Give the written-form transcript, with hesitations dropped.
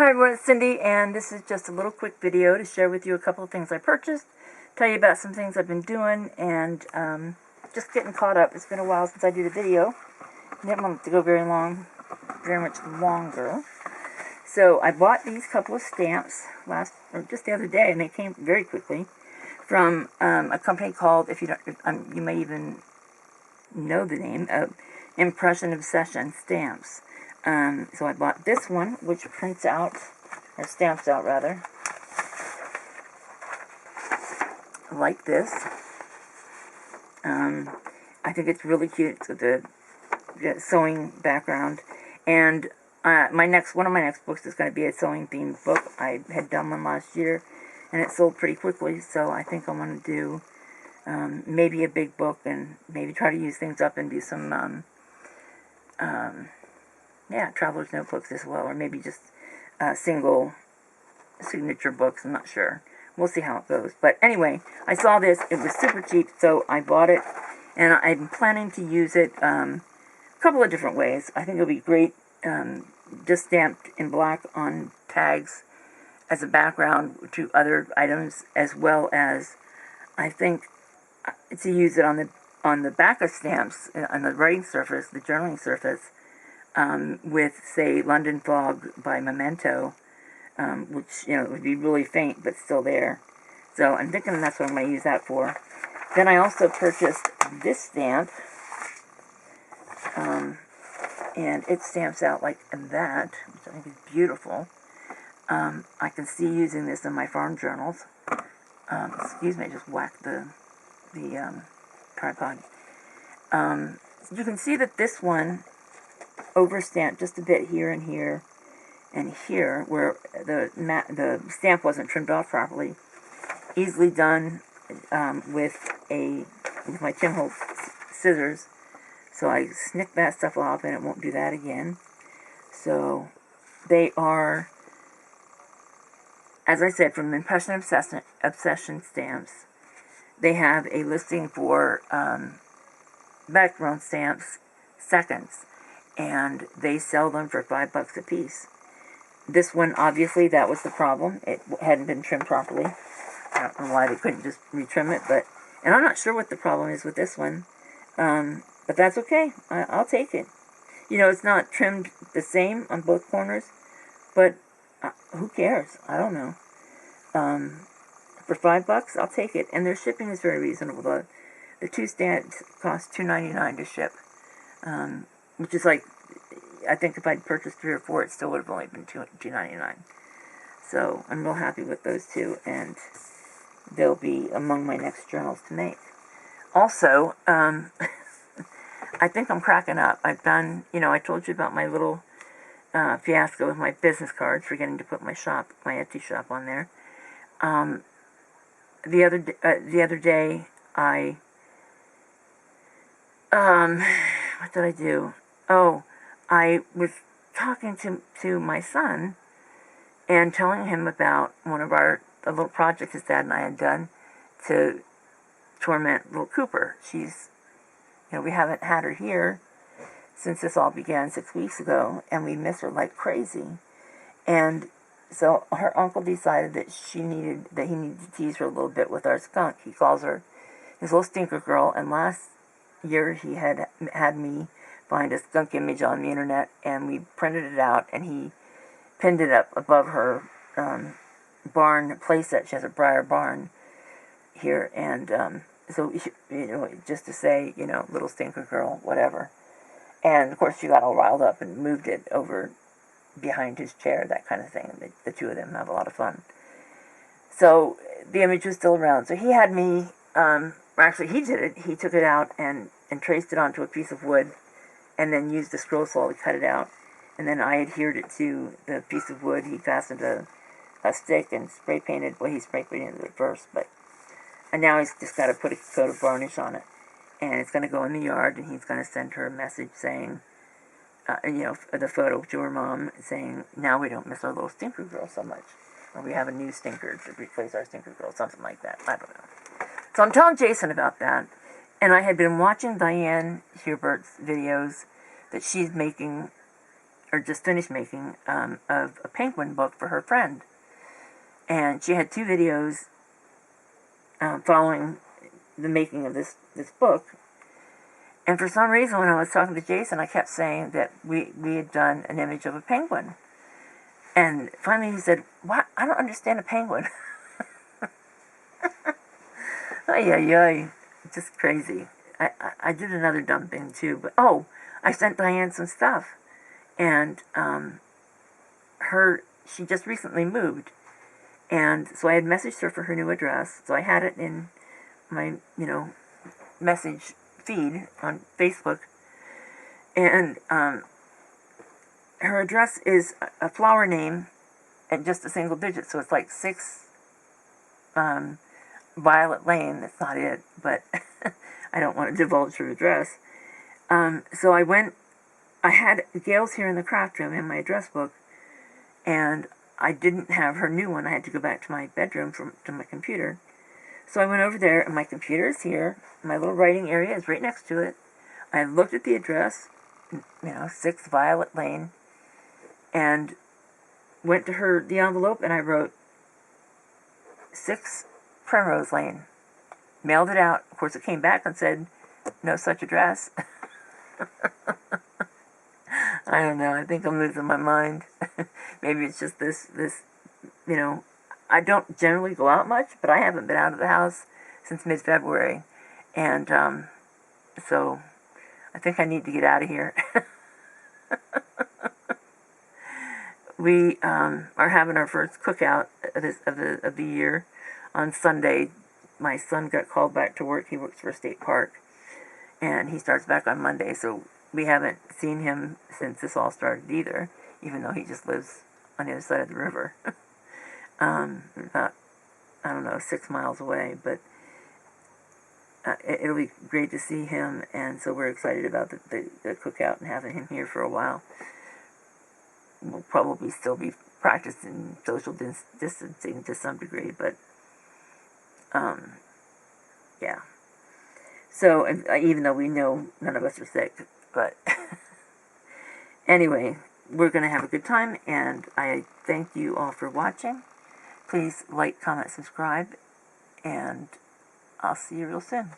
Hi everyone, it's Cindy, and this is just a little quick video to share with you a couple of things I purchased, tell you about some things I've been doing, and just getting caught up. It's been a while since I did a video. I didn't want it to go very much longer. So I bought these couple of stamps just the other day, and they came very quickly from a company called, if you don't, you may even know the name, Impression Obsession Stamps. So I bought this one, which prints out, or stamps out rather, like this. I think it's really cute with the sewing background. And one of my next books is going to be a sewing themed book. I had done one last year, and it sold pretty quickly. So I think I want to do maybe a big book, and maybe try to use things up and do some traveler's notebooks as well, or maybe just single signature books. I'm not sure. We'll see how it goes. But anyway, I saw this. It was super cheap, so I bought it, and I'm planning to use it a couple of different ways. I think it'll be great just stamped in black on tags as a background to other items, as well as I think to use it on the back of stamps, on the writing surface, the journaling surface, with, say, London Fog by Memento, which, would be really faint, but still there. So I'm thinking that's what I'm going to use that for. Then I also purchased this stamp, and it stamps out like that, which I think is beautiful. I can see using this in my farm journals. Excuse me, I just whacked the tripod. You can see that this one overstamped just a bit here and here and here, where the stamp wasn't trimmed off properly. Easily done with my Tim Holtz scissors. So I snipped that stuff off, and it won't do that again. So they are, as I said, from Impression Obsession Stamps. They have a listing for background stamps, seconds, and they sell them for $5 a piece. This one, obviously, that was the problem. It hadn't been trimmed properly. I don't know why they couldn't just retrim it, and I'm not sure what the problem is with this one, but that's okay. I'll take it. It's not trimmed the same on both corners, but who cares? I don't know. For $5, I'll take it, and their shipping is very reasonable. The two stamps cost $2.99 to ship, which is like, I think if I'd purchased 3 or 4, it still would have only been $2.99. So I'm real happy with those two, and they'll be among my next journals to make. Also, I think I'm cracking up. I've done, I told you about my little fiasco with my business cards, forgetting to put my Etsy shop on there. The other day, what did I do? Oh, I was talking to my son and telling him about one of the little projects his dad and I had done to torment little Cooper. She's, we haven't had her here since this all began 6 weeks ago, and we miss her like crazy. And so her uncle decided that he needed to tease her a little bit with our skunk. He calls her his little stinker girl, and last year he had me find a skunk image on the internet, and we printed it out, and he pinned it up above her barn playset. She has a Briar barn here, and so, just to say, little stinker girl, whatever. And, of course, she got all riled up and moved it over behind his chair, that kind of thing. The two of them have a lot of fun. So the image was still around. So he had me, actually he did it. He took it out and traced it onto a piece of wood, and then used a scroll saw to cut it out. And then I adhered it to the piece of wood. He fastened a stick and spray painted. Well, he spray painted it first, and now he's just got to put a coat of varnish on it. And it's going to go in the yard, and he's going to send her a message saying, the photo to her mom saying, now we don't miss our little stinker girl so much. Or we have a new stinker to replace our stinker girl, something like that. I don't know. So I'm telling Jason about that. And I had been watching Diane Hubert's videos that she's making or just finished making, of a penguin book for her friend. And she had 2 videos following the making of this book. And for some reason, when I was talking to Jason, I kept saying that we had done an image of a penguin. And finally he said, "What? I don't understand a penguin." Ay, ay, ay. Just crazy. I did another dumb thing too, but I sent Diane some stuff. And she just recently moved. And so I had messaged her for her new address. So I had it in my, message feed on Facebook. And her address is a flower name and just a single digit. So it's like 6 Violet Lane. That's not it, but I don't want to divulge her address. So I had Gail's here in the craft room in my address book, and I didn't have her new one. I had to go back to my bedroom to my computer. So I went over there, and my computer is here. My little writing area is right next to it. I looked at the address, 6 Violet Lane, and went to the envelope, and I wrote 6 Primrose Lane. Mailed it out. Of course, it came back and said, no such address. I don't know. I think I'm losing my mind. Maybe it's just this, I don't generally go out much, but I haven't been out of the house since mid-February. And so I think I need to get out of here. We are having our first cookout of the year on Sunday. My son got called back to work. He works for a state park, and he starts back on Monday. So we haven't seen him since this all started either, even though he just lives on the other side of the river. About, 6 miles away, but it'll be great to see him, and so we're excited about the cookout and having him here for a while. We'll probably still be practicing social distancing to some degree, but yeah. So, even though we know none of us are sick, but anyway, we're going to have a good time, and I thank you all for watching. Please like, comment, subscribe, and I'll see you real soon.